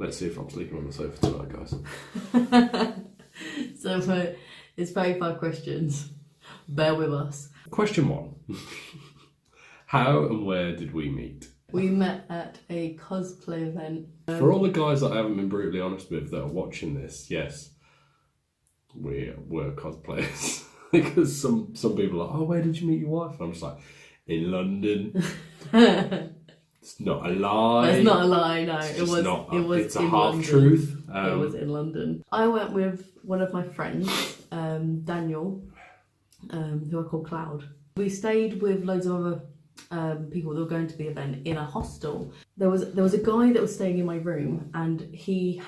Let's see if I'm sleeping on the sofa tonight, guys. So it's 35 questions. Bear with us. Question 1. How and where did we meet? We met at a cosplay event. For all the guys that I haven't been brutally honest with that are watching this, yes, we were cosplayers. Because some people are like, oh, where did you meet your wife? And I'm just like, in London. It's not a lie. That's not a lie, no. It's a half London. Truth. It was in London. I went with one of my friends, Daniel, who I call Cloud. We stayed with loads of other people that were going to the event in a hostel. There was a guy that was staying in my room, and he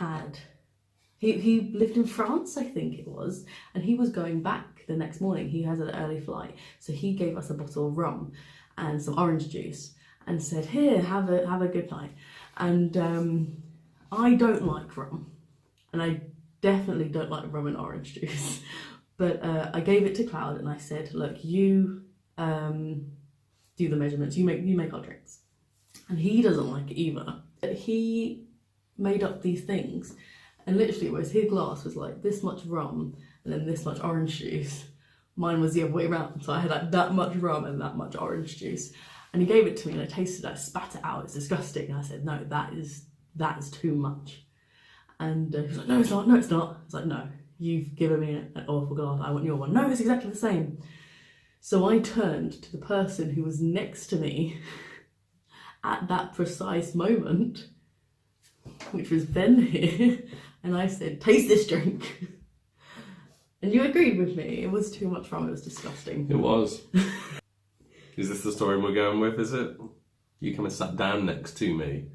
lived in France, I think it was, and he was going back the next morning. He has an early flight, so he gave us a bottle of rum and some orange juice and said, here, have a good night. And I don't like rum, and I definitely don't like rum and orange juice, but I gave it to Cloud and I said, look, you do the measurements, you make our drinks. And he doesn't like it either. He made up these things, and literally whereas his glass was like this much rum and then this much orange juice, mine was the other way around. So I had like that much rum and that much orange juice. And he gave it to me and I tasted it, I spat it out, it's disgusting. And I said, no, that is too much. And he was like, no, it's not. I was like, no, you've given me an awful glass, I want your one. No, it's exactly the same. So I turned to the person who was next to me at that precise moment, which was Ben here, and I said, taste this drink. And you agreed with me. It was too much rum, it was disgusting. It was. Is this the story we're going with, is it? You come and sat down next to me.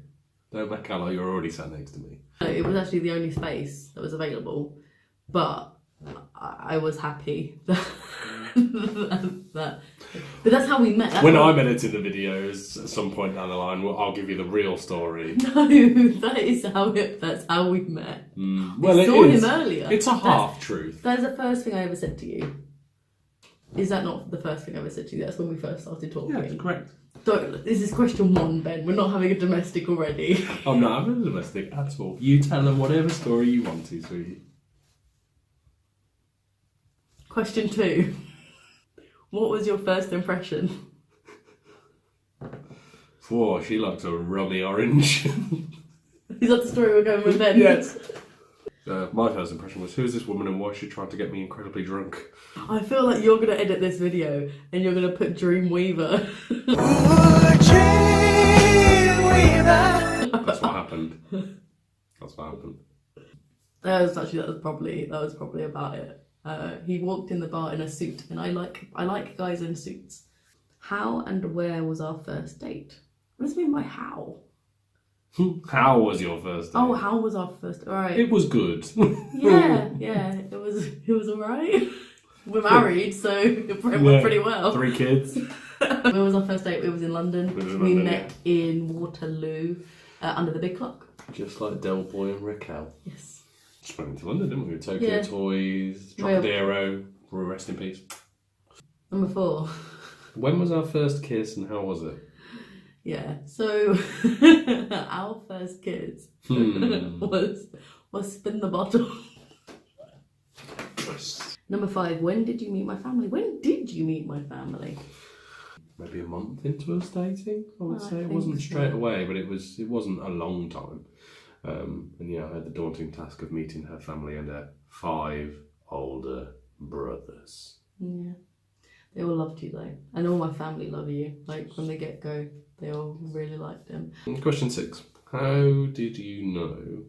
Don't make out like you're already sat next to me. It was actually the only space that was available, but I was happy that but that's how we met. When I'm editing the videos at some point down the line, I'll give you the real story. No, that's how we met. Well, I saw him earlier. It's a half truth. That's the first thing I ever said to you. Is that not the first thing I ever said to you? That's when we first started talking. Yeah, that's correct. This is question 1, Ben. We're not having a domestic already. I'm not having a domestic at all. You tell them whatever story you want to, sweetie. Question 2. What was your first impression? Whoa, she likes a rummy orange. Is that the story we're going with then? Yes. My first impression was, who is this woman and why is she trying to get me incredibly drunk? I feel like you're going to edit this video and you're going to put Dreamweaver. That's what happened. That's what happened. That was probably about it. He walked in the bar in a suit, and I like guys in suits. How and where was our first date? What does it mean by how? How was your first date? Oh, how was our first? All right. It was good. Yeah, it was all right. We're married, so it went pretty well. 3 kids. Where was our first date? It was in London. We met in Waterloo under the big clock. Just like Del Boy and Raquel. Yes. Just went into London, didn't we? Tokyo Toys, Trocadero, rest in peace. Number 4. When was our first kiss and how was it? Yeah, so our first kiss was spin the bottle. Number 5, when did you meet my family? When did you meet my family? Maybe a month into us dating, I would say. It wasn't straight away, but it wasn't a long time. And yeah, I had the daunting task of meeting her family and her 5 older brothers. Yeah. They all loved you though. And all my family love you. Like from the get-go, they all really liked him. Question 6. How did you know?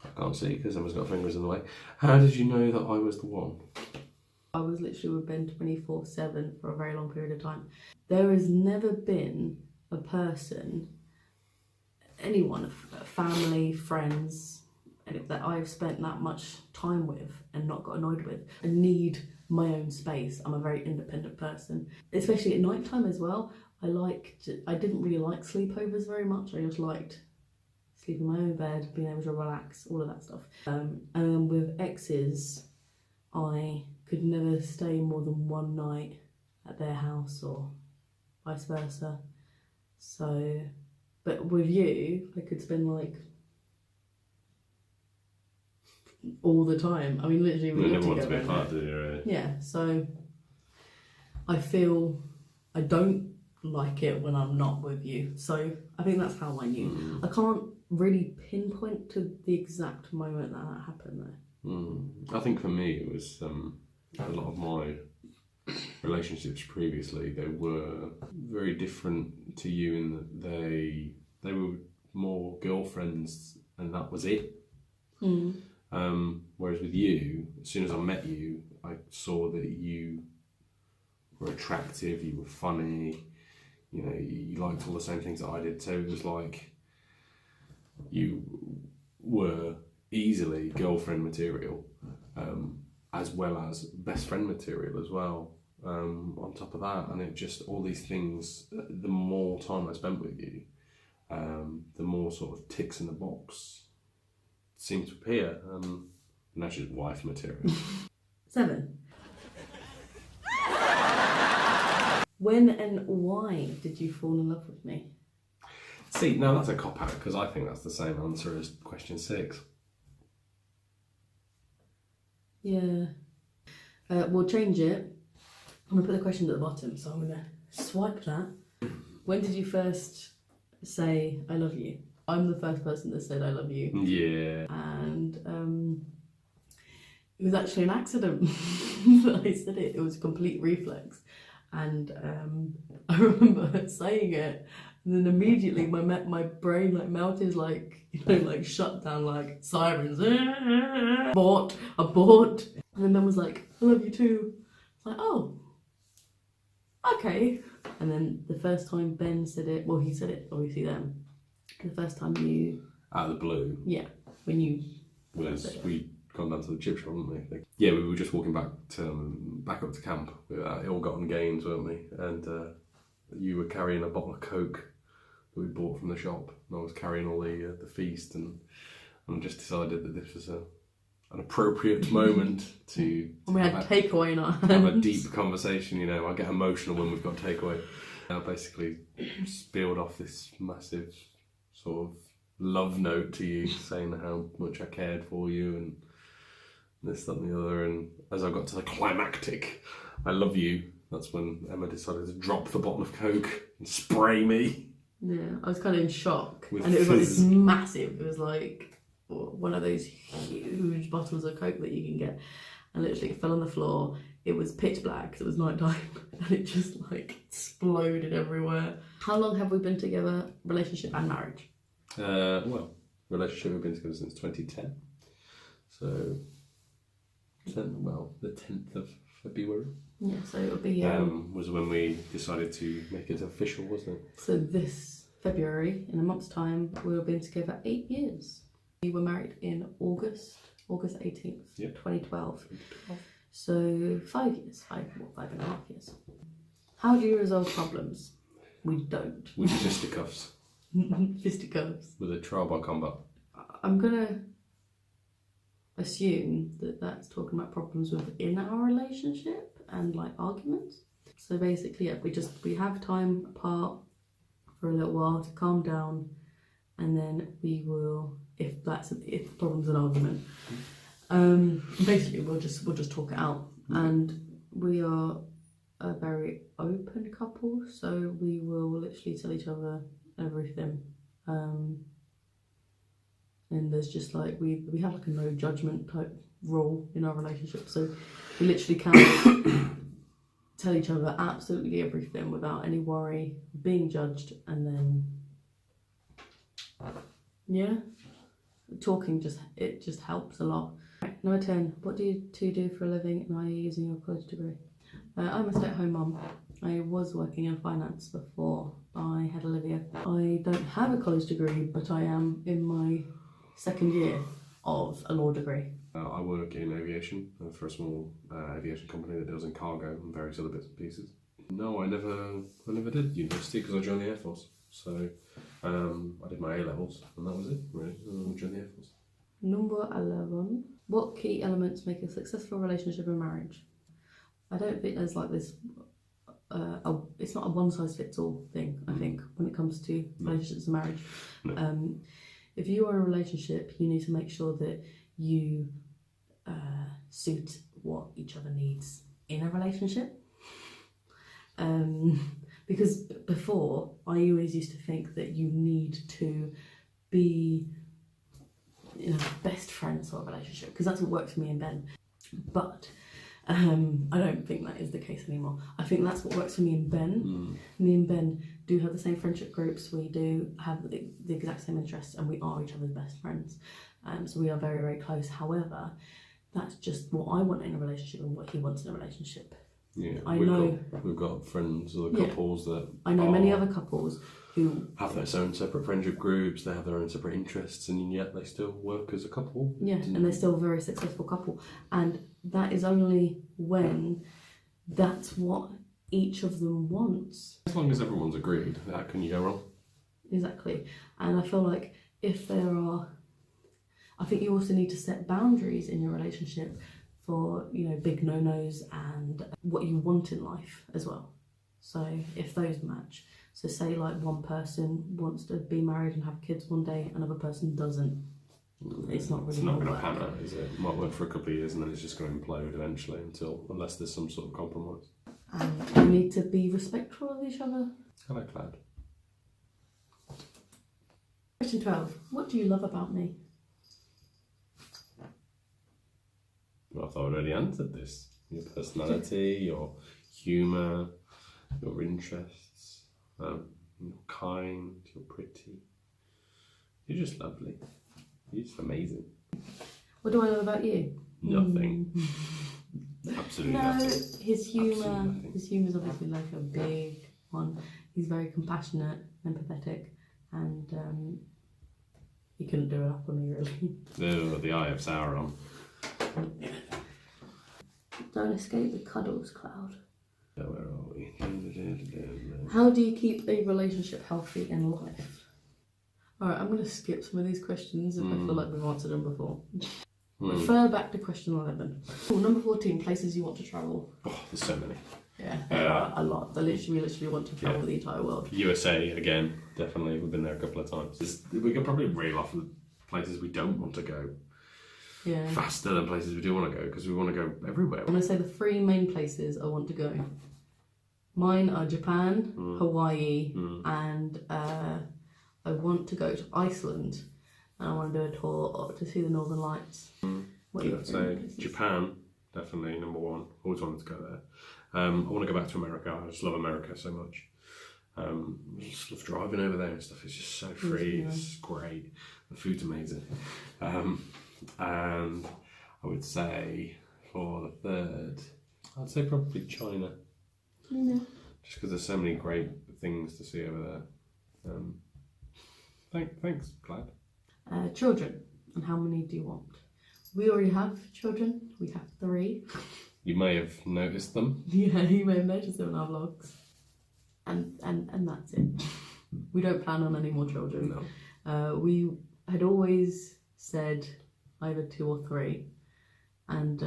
I can't see because someone's got fingers in the way. How did you know that I was the one? I was literally with Ben 24/7 for a very long period of time. There has never been a person, anyone, family, friends, that I've spent that much time with and not got annoyed with. I need my own space. I'm a very independent person, especially at night time as well. I didn't really like sleepovers very much. I just liked sleeping in my own bed, being able to relax, all of that stuff. And with exes, I could never stay more than one night at their house or vice versa. So, but with you, I could spend like all the time. I mean, literally, we You live never want to be together. apart, do you? Really? Yeah, so I feel I don't like it when I'm not with you. So I think that's how I knew. I can't really pinpoint to the exact moment that happened though. I think for me it was a lot of my relationships previously, they were very different to you in that they were more girlfriends and that was it. Whereas with you, as soon as I met you, I saw that you were attractive, you were funny, you know, you liked all the same things that I did. So it was like you were easily girlfriend material, as well as best friend material as well. On top of that, and it just all these things. The more time I spent with you, the more sort of ticks in the box seemed to appear. And that's just wife material. 7. When and why did you fall in love with me? See, now that's a cop out because I think that's the same answer as question 6. Yeah. We'll change it. I'm going to put the question at the bottom, so I'm going to swipe that. When did you first say, I love you? I'm the first person that said I love you. Yeah. And it was actually an accident that I said it. It was a complete reflex. And I remember saying it, and then immediately my brain like melted, like, you know, like shut down, like sirens. Abort. And then Ben was like, I love you too. It's like, oh, okay. And then the first time Ben said it, well, he said it obviously then. The first time you... Out of the blue. Yeah, when you... We'd gone down to the chip shop, hadn't we? Yeah, we were just walking back up to camp. We were at Ill-Gotten Gains, weren't we? And you were carrying a bottle of Coke that we bought from the shop, and I was carrying all the feast, and I just decided that this was an appropriate moment to and we had takeaway in our hands. Have a deep conversation. You know, I get emotional when we've got takeaway. I basically spilled off this massive sort of love note to you, saying how much I cared for you and this, that and the other. And as I got to the climactic, I love you, that's when Emma decided to drop the bottle of Coke and spray me. Yeah, I was kind of in shock. With and it was like fizz. this massive, it was like one of those huge bottles of Coke that you can get. And literally it fell on the floor. It was pitch black because it was night time, and it just like exploded everywhere. How long have we been together, relationship and marriage? Well, relationship we've been together since 2010. So, the 10th of February. Yeah, so it'll be... was when we decided to make it official, wasn't it? So this February, in a month's time, we'll be together 8 years. We were married in August 18th, Yep. 2012. So 5 years, 5.5 years. How do you resolve problems? We don't. With fisticuffs. Fisticuffs. With a trial by combat. I'm gonna assume that that's talking about problems within our relationship and like arguments. So basically, yeah, we have time apart for a little while to calm down, and then we will, if the problem's an argument, basically we'll just talk it out. And we are a very open couple, so we will literally tell each other everything. And there's just like we have like a no judgment type rule in our relationship, so we literally can tell each other absolutely everything without any worry of being judged. And then yeah, talking just helps a lot. Right, number 10, what do you two do for a living, and are you using your college degree? I'm a stay-at-home mum. I was working in finance before I had Olivia. I don't have a college degree, but I am in my second year of a law degree. I work in aviation for a small aviation company that deals in cargo and various other bits and pieces. No, I never did university because I joined the Air Force. So I did my A-levels and that was it, really. I joined the Air Force. Number 11. What key elements make a successful relationship and marriage? I don't think there's like this, it's not a one-size-fits-all thing, I think, when it comes to relationships and marriage. No. If you are in a relationship, you need to make sure that you suit what each other needs in a relationship. Because before, I always used to think that you need to be best friends sort of relationship, because that's what works for me and Ben. But I don't think that is the case anymore. I think that's what works for me and Ben. Me and Ben do have the same friendship groups. We do have the exact same interests, and we are each other's best friends. So we are very, very close. However, that's just what I want in a relationship and what he wants in a relationship. Yeah, we've got friends or couples that I know many other couples who have their own separate friendship groups, they have their own separate interests, and yet they still work as a couple. Yeah, and they're still a very successful couple. And that is only when that's what each of them wants. As long as everyone's agreed, how can you go wrong? Exactly. And I feel like I think you also need to set boundaries in your relationship for, big no-nos and what you want in life as well. So if those match. So say like one person wants to be married and have kids one day, another person doesn't. It's not really going to pan out, is it? It might work for a couple of years and then it's just going to implode eventually unless there's some sort of compromise. And you need to be respectful of each other. Hello, Cloud. Question 12. What do you love about me? Well, I thought I already answered this. Your personality, your humour, your interests. You're kind, you're pretty. You're just lovely. You're just amazing. What do I love about you? Nothing. Absolutely nothing. His humour. His humour is obviously like a big one. He's very compassionate, empathetic, and he couldn't do enough for me, really. The eye of Sauron. Don't escape the cuddles, Cloud. Where are we? How do you keep a relationship healthy in life? Alright, I'm going to skip some of these questions if I feel like we've answered them before. Refer back to question 11. Number 14, places you want to travel. Oh, there's so many. Yeah, a lot. We literally want to travel the entire world. USA, again, definitely. We've been there a couple of times. We can probably reel off the places we don't want to go. Yeah. Faster than places we do want to go, because we want to go everywhere. I'm going to say the 3 main places I want to go. Mine are Japan, Hawaii, and I want to go to Iceland. And I want to do a tour to see the Northern Lights. What are your I'd say Japan, definitely number 1. Always wanted to go there. I want to go back to America. I just love America so much. I just love driving over there and stuff. It's just so free. It's great. The food's amazing. And I would say for the 3rd, I'd say probably China. Yeah. Just because there's so many great things to see over there. Thanks, Glad. Children, and how many do you want? We already have children. We have 3. You may have noticed them. Yeah, you may have noticed them in our vlogs. And that's it. We don't plan on any more children. No. We had always said either 2 or 3, and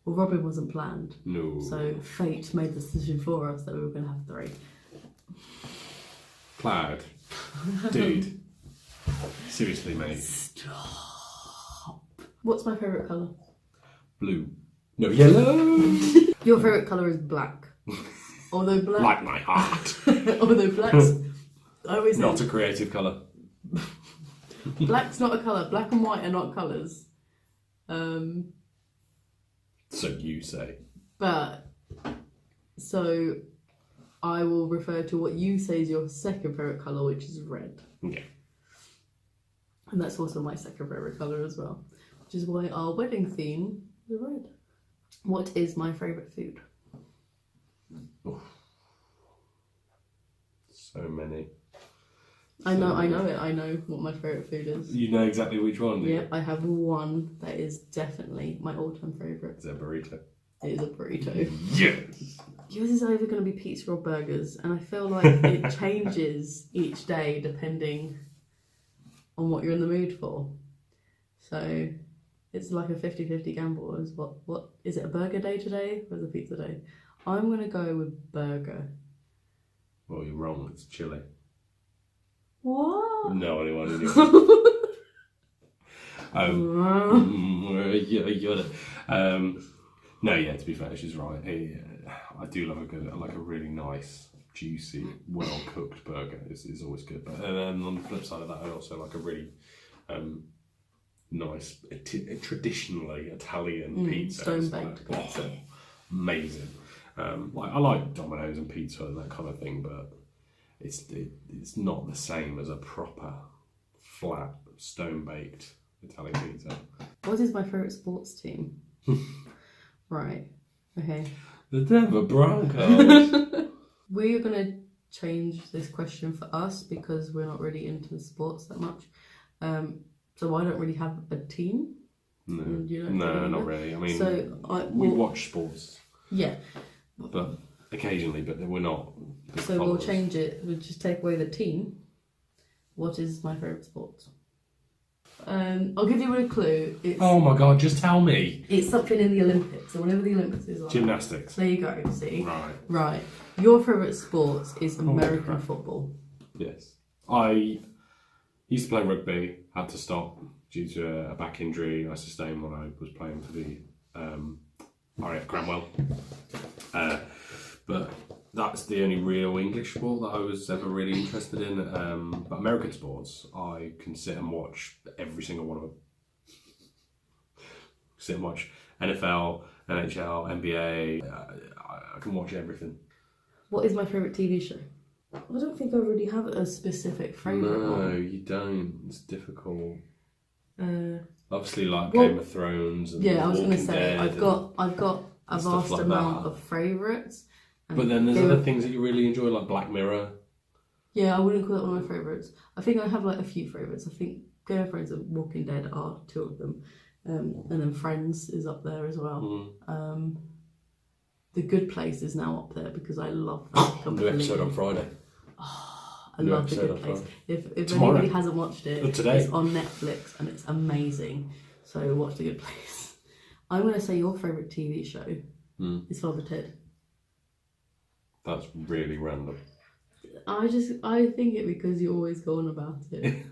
Robin wasn't planned. No. So fate made the decision for us that we were going to have 3. Cloud. Dude. Seriously, mate. Stop. What's my favourite colour? Blue. No, yellow. Your favourite colour is black. Although black... Like my heart. Although black's... I always say... Not a creative colour. Black's not a colour. Black and white are not colours. So you say. But... So... I will refer to what you say is your second favourite colour, which is red. Yeah. And that's also my second favourite colour as well. Which is why our wedding theme is red. What is my favourite food? Oof. So many. I know it. I know what my favourite food is. You know exactly which one? Yep, I have one that is definitely my all-time favourite. It's a burrito. It is a burrito. Yes! Yours is either going to be pizza or burgers, and I feel like it changes each day depending on what you're in the mood for. So it's like a 50-50 gamble. Is what is it, a burger day today or is it a pizza day? I'm going to go with burger. Well, you're wrong. It's chili. What? No, anyone knew. No, yeah, to be fair, she's right. I do love a really nice, juicy, well-cooked burger. Is always good. But then on the flip side of that, I also like a really nice, traditionally Italian pizza. Stone-baked pizza. Amazing. I like Domino's and pizza and that kind of thing, but it's not the same as a proper, flat, stone-baked Italian pizza. What is my favourite sports team? Right. Okay. The Denver Broncos. We are going to change this question for us because we're not really into sports that much. So I don't really have a team. No, really not really. I mean, we watch sports. Yeah. But occasionally, but we're not. So we'll change it. We'll just take away the team. What is my favourite sport? I'll give you a clue. Oh my god, just tell me. It's something in the Olympics, or whenever the Olympics is on. Gymnastics. There you go, see? Right. Your favourite sport is American football. Yes. I used to play rugby, had to stop due to a back injury I sustained when I was playing for the RAF Cranwell. But that's the only real English sport that I was ever really interested in. But American sports, I can sit and watch every single one of them. Sit and watch NFL, NHL, NBA. I can watch everything. What is my favourite TV show? I don't think I really have a specific favourite one. No, you don't. It's difficult. Obviously, like well, Game of Thrones and yeah, I was going to Walking say Dead I've got a vast like amount that. of favourites. But then there's other things that you really enjoy, like Black Mirror. Yeah, I wouldn't call that one of my favourites. I think I have like a few favourites. I think Game of Thrones and Walking Dead are two of them. And then Friends is up there as well. The Good Place is now up there because I love that. New episode on Friday. I love The Good Place. If anybody hasn't watched it, it's on Netflix and it's amazing. So watch The Good Place. I'm going to say your favourite TV show is Father Ted. That's really random. I think it because you always go on about it.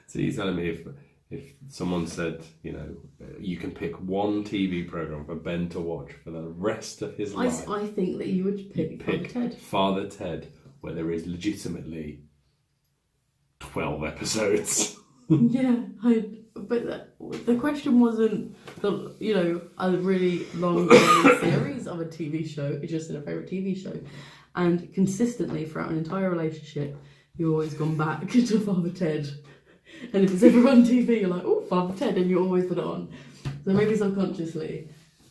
So you're telling me if someone said, you can pick one TV program for Ben to watch for the rest of his life. I think that you would pick Father Ted. Father Ted, where there is legitimately 12 episodes. Yeah, but the question wasn't a really long series of a TV show. It's just a favourite TV show, and consistently throughout an entire relationship, you've always gone back to Father Ted. And if it's ever on TV, you're like, oh, Father Ted, and you always put it on. So maybe subconsciously,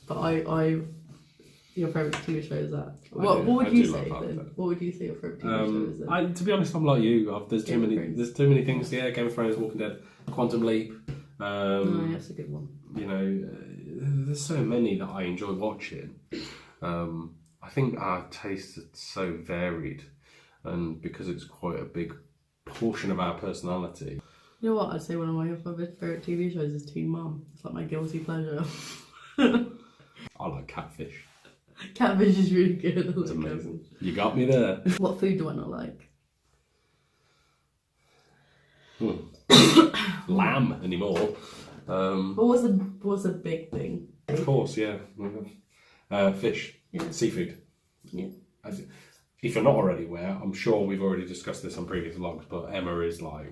but your favourite TV show is that. What would you say then? What would you say your favourite TV show is then? To be honest, I'm like you. There's too many things. Yeah, Game of Thrones, Walking Dead, Quantum Leap. That's a good one. There's so many that I enjoy watching. I think our tastes are so varied, and because it's quite a big portion of our personality. You know what? I'd say one of my favourite TV shows is Teen Mum. It's like my guilty pleasure. I like Catfish. Catfish is really good. It's amazing. Catfish. You got me there. What food do I not like? Lamb anymore. What's a big thing? Of course, yeah. Fish. Yeah. Seafood. Yeah. If you're not already aware, I'm sure we've already discussed this on previous vlogs, but Emma is like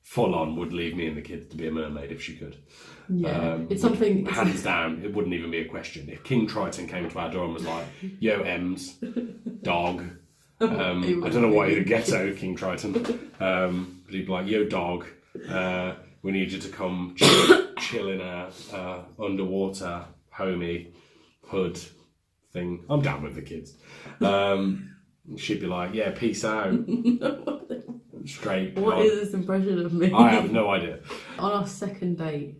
full on would leave me and the kids to be a mermaid if she could. Yeah, it's something. Hands down, it wouldn't even be a question. If King Triton came to our door and was like, "Yo, Ems, dog," I don't know why he'd get out King Triton, but he'd be like, "Yo, dog, we need you to come chill in a underwater homie hood thing." I'm down with the kids. She'd be like, "Yeah, peace out." Straight. What is this impression of me? I have no idea. On our second date,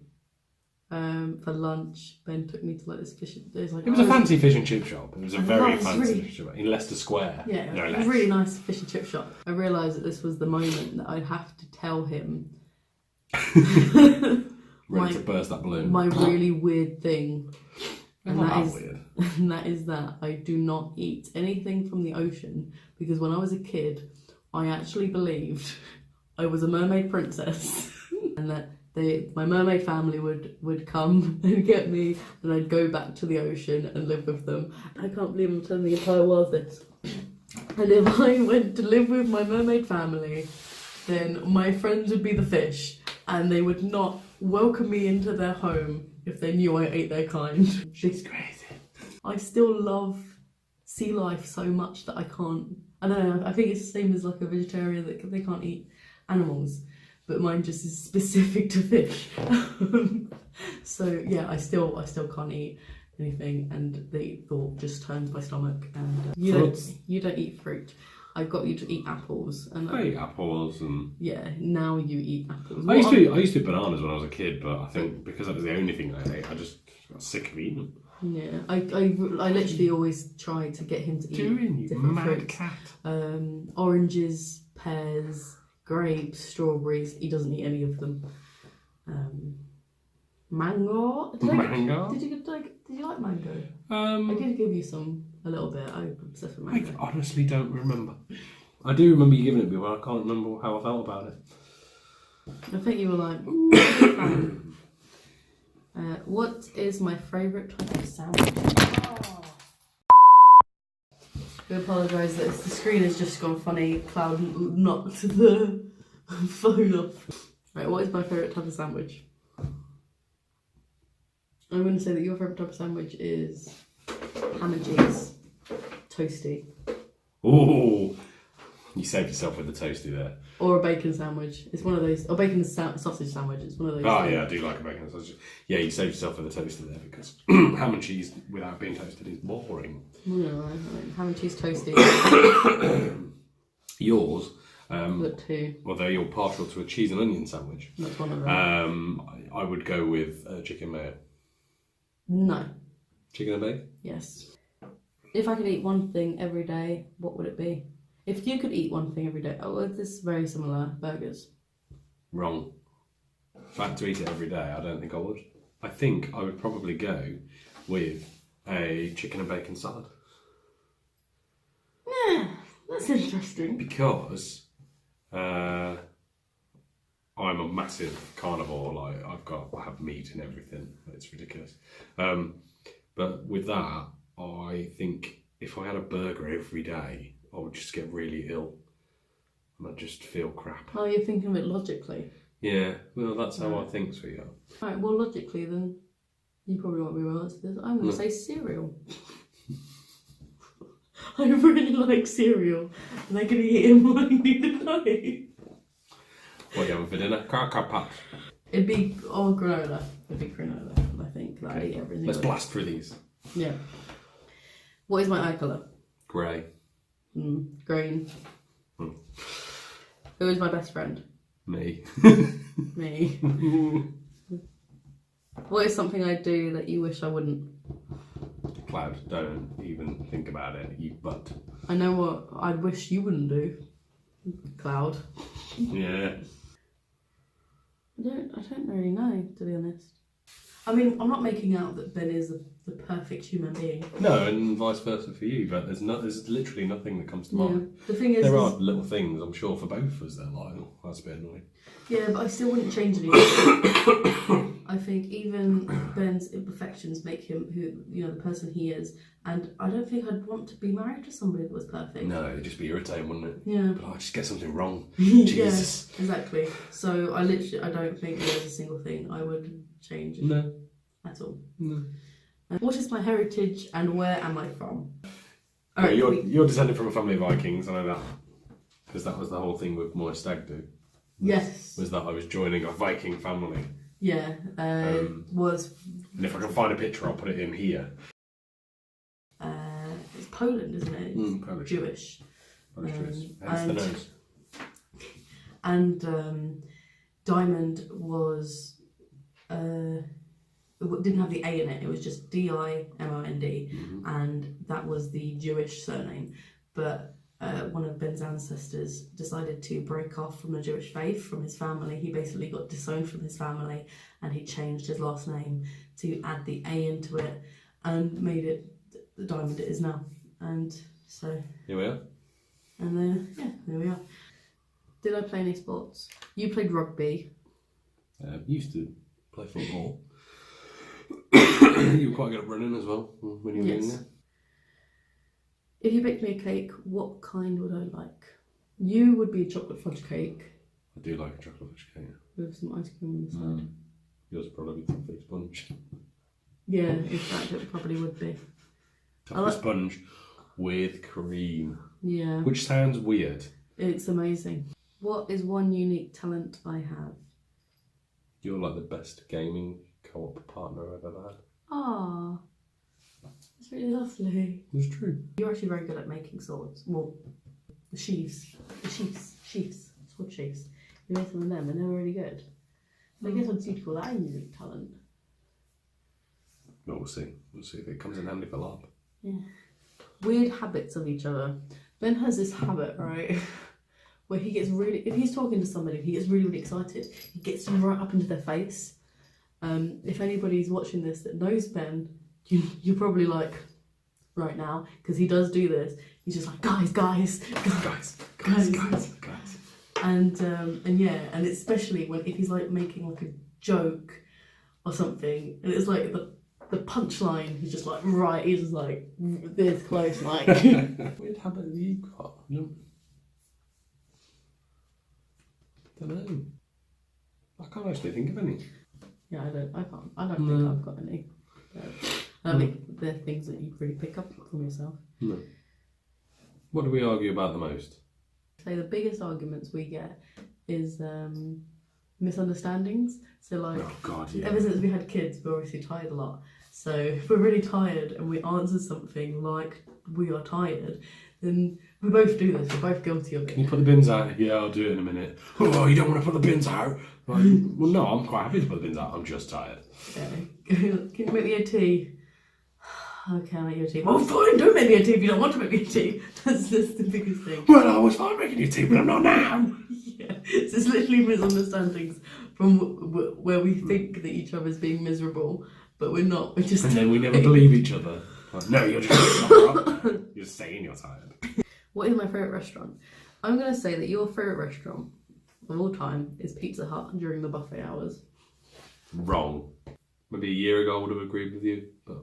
for lunch, Ben took me to like this fish. It was a fancy fish and chip shop. It was a very fancy fish shop in Leicester Square. Yeah, it was a really nice fish and chip shop. I realised that this was the moment that I'd have to tell him. Ready to burst that balloon. My really weird thing. And weird. And that is that I do not eat anything from the ocean because when I was a kid, I actually believed I was a mermaid princess and that my mermaid family would come and get me, and I'd go back to the ocean and live with them. I can't believe I'm telling the entire world this. And if I went to live with my mermaid family, then my friends would be the fish, and they would not welcome me into their home if they knew I ate their kind. She's crazy. I still love sea life so much that I can't. I don't know. I think it's the same as like a vegetarian that they can't eat animals, but mine just is specific to fish. So yeah, I still can't eat anything, and the thought just turns my stomach. And you don't eat fruit. I got you to eat apples, and I eat apples and yeah, now you eat apples. I used to eat bananas when I was a kid, but I think because that was the only thing I ate, I just got sick of eating them. Yeah, I literally always try to get him to eat different fruits. Cat. Oranges, pears, grapes, strawberries. He doesn't eat any of them. Mango. Mango. Did you like mango? I did give you a little bit. I'm obsessed with mango. I honestly don't remember. I do remember you giving it to me, but I can't remember how I felt about it. I think you were like, ooh, what is my favourite type of sandwich? I apologise that the screen has just gone funny. Cloud knocked the phone off. Right, what is my favourite type of sandwich? I'm going to say that your favourite type of sandwich is ham and cheese, toasty. Oh, you saved yourself with the toasty there. Or a bacon sandwich. It's one of those. Or bacon sausage sandwich. It's one of those. Oh yeah, I do like a bacon sausage. Yeah, you saved yourself with the toasty there because ham and cheese without being toasted is boring. Yeah, right. Ham and cheese toasty. Yours. Got two. Although you're partial to a cheese and onion sandwich. That's one of them. I would go with chicken mayo. No. Chicken and bacon? Yes. If I could eat one thing every day, what would it be? If you could eat one thing every day, oh, this is very similar. Burgers. Wrong. If I had to eat it every day, I don't think I would. I think I would probably go with a chicken and bacon salad. Yeah, that's interesting. Because I'm a massive carnivore. Like I have meat and everything. It's ridiculous. But with that, I think if I had a burger every day, I would just get really ill. And I'd just feel crap. Oh, you're thinking of it logically. Yeah, well, that's how I think, sweetheart. Right, well, logically, then you probably won't be able to answer this. I'm going to say cereal. I really like cereal, and I can eat it morning, noon, and night. What are you having for dinner? Crab Patch. It'd be granola. It'd be granola, I think. Like, I eat everything. Let's blast through these. Yeah. What is my eye colour? Grey. Green. Who is my best friend? Me. Me. What is something I do that you wish I wouldn't? Cloud, don't even think about it, you butt. I know what I wish you wouldn't do. Cloud. Yeah. I don't really know, to be honest. I mean, I'm not making out that Ben is the perfect human being. No, and vice versa for you, but there's literally nothing that comes to mind. The thing is... There are little things, I'm sure, for both of us that are like, oh, that's a bit annoying. Yeah, but I still wouldn't change anything. I think even Ben's imperfections make him the person he is. And I don't think I'd want to be married to somebody that was perfect. No, it'd just be irritating, wouldn't it? Yeah. But I'd just get something wrong. Jesus. Yeah, exactly. So I don't think there's a single thing I would change. No. At all. No. What is my heritage and where am I from? Well, you're descended from a family of Vikings, I know that. Because that was the whole thing with my stag do. Yes. Was that I was joining a Viking family. Yeah. Was... And if I can find a picture, I'll put it in here. It's Poland, isn't it? It's Polish. Jewish. Polish. Hence the nose. And Diamond was... it didn't have the A in it, it was just D-I-M-O-N-D, and that was the Jewish surname. But one of Ben's ancestors decided to break off from the Jewish faith, from his family. He basically got disowned from his family, and he changed his last name to add the A into it, and made it the Diamond it is now. And so... Here we are. And yeah, there we are. Did I play any sports? You played rugby. Used to play football. You were quite good at running as well when you were younger. If you baked me a cake, what kind would I like? You would be a chocolate fudge cake. I do like a chocolate fudge cake. With some ice cream on the side. Yours would probably be toffee sponge. Yeah, in fact, it probably would be. Toffee sponge with cream. Yeah. Which sounds weird. It's amazing. What is one unique talent I have? You're like the best gaming co-op partner I've ever had. Ah, that's really lovely. It's true. You're actually very good at making swords. Well, the sheaths. Sword sheaths. You made some of them and they were really good. So I guess I'd suit call that a unique talent. Well, we'll see. We'll see if it comes in handy for LARP. Yeah. Weird habits of each other. Ben has this habit, right, where he gets really, if he's talking to somebody, he gets really, really excited. He gets them right up into their face. If anybody's watching this that knows Ben, you're probably like, right now, because he does do this. He's just like, guys. And yeah, and especially when if he's like making like a joke or something, and it's like the punchline, he's just like he's just like this close, like. Weird habit have you got? No. Don't know. I can't actually think of any. Yeah, I don't think I've got any. I don't think they're things that you really pick up from yourself. No. What do we argue about the most? So the biggest arguments we get is misunderstandings. So like, oh God, yeah. Ever since we had kids, we're obviously tired a lot. So if we're really tired and we answer something like we are tired, then we both do this. We're both guilty of it. Can you put the bins out? Yeah, I'll do it in a minute. Oh, you don't want to put the bins out? Like, well, no, I'm quite happy to put the bins out. I'm just tired. Okay. Can you make me a tea? Okay, I'll make you a tea. Well, fine, don't make me a tea if you don't want to make me a tea. That's the biggest thing. Well, I was fine making you tea, but I'm not now. Yeah, so it's literally misunderstandings from where we think that each other's being miserable, but we're not. We're just. And then we never believe each other. Like, no, you're just you're saying you're tired. What is my favourite restaurant? I'm going to say that your favourite restaurant of all time is Pizza Hut during the buffet hours. Wrong. Maybe a year ago I would have agreed with you, but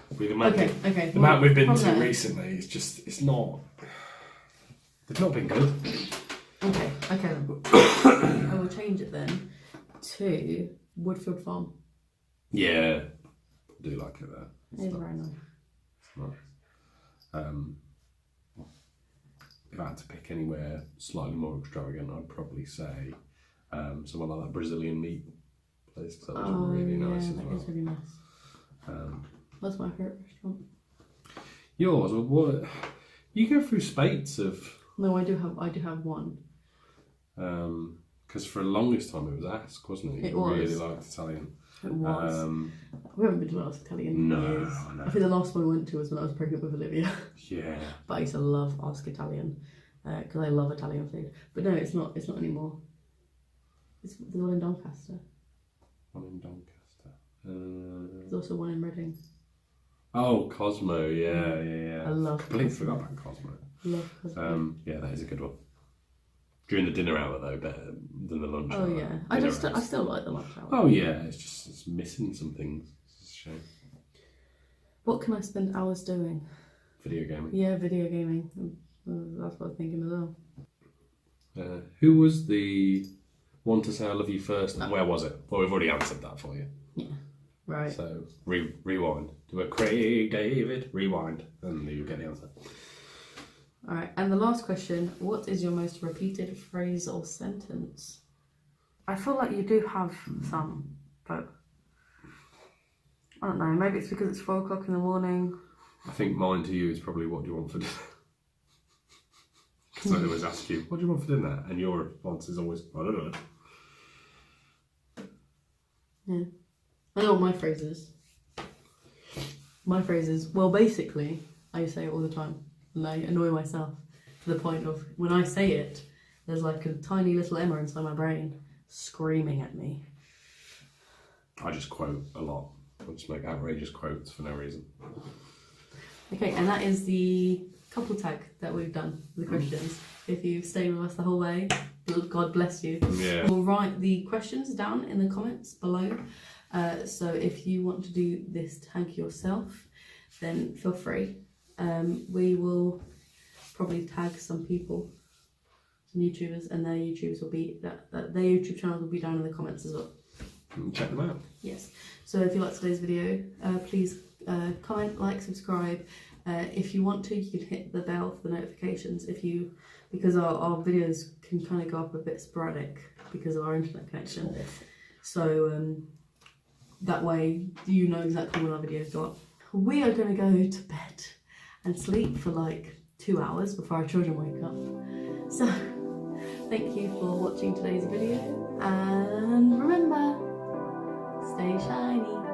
with the amount, okay. The amount we've been to recently, it's not. They've not been good. Okay. I will change it then to Woodfield Farm. Yeah, I do like it there. It is very nice. It's nice. If I had to pick anywhere slightly more extravagant, I'd probably say somewhere like that Brazilian meat place, because that was really nice as well. That is really nice. What's my favourite restaurant? Yours? Well, what? You go through spates of. No, I do have one. Because for the longest time it was Ask, wasn't it? It was. Really liked Italian. It was. We haven't been to Ask Italian in years. No. I think the last one I went to was when I was pregnant with Olivia. Yeah. But I used to love Ask Italian because I love Italian food. But no, it's not anymore. It's the one in Doncaster. One in Doncaster. There's also one in Reading. Oh, Cosmo, yeah. I love completely Cosmo. forgot about Cosmo. Love Cosmo. Yeah, that is a good one. During the dinner hour though, better than the lunch hour. Oh yeah, I still like the lunch hour. Oh yeah, it's missing some things. It's a shame. What can I spend hours doing? Video gaming. Yeah, video gaming. That's what I'm thinking as well. Who was the one to say I love you first, and where was it? Well, we've already answered that for you. Yeah, right. So rewind. Do a Craig David rewind, and you get the answer. All right, and the last question: what is your most repeated phrase or sentence? I feel like you do have some, but I don't know. Maybe it's because it's 4 o'clock in the morning. I think mine to you is probably what do you want for dinner? Because I always ask you, what do you want for dinner? And your response is always, I don't know. Yeah. I know what my phrase is. My phrase is, well, basically, I say it all the time. And I annoy myself to the point of, when I say it, there's like a tiny little Emma inside my brain screaming at me. I just quote a lot. I just make outrageous quotes for no reason. Okay, and that is the couple tag that we've done, the questions. If you've stayed with us the whole way, God bless you. Yeah. We'll write the questions down in the comments below. So if you want to do this tag yourself, then feel free. We will probably tag some people, some YouTubers, and their YouTubers will be their YouTube channels will be down in the comments as well. Check them out. Yes. So if you like today's video, please comment, like, subscribe. If you want to, you can hit the bell for the notifications. Because our videos can kind of go up a bit sporadic because of our internet connection. So that way you know exactly when our videos go up. We are going to go to bed and sleep for like 2 hours before our children wake up. So thank you for watching today's video, and remember, stay shiny.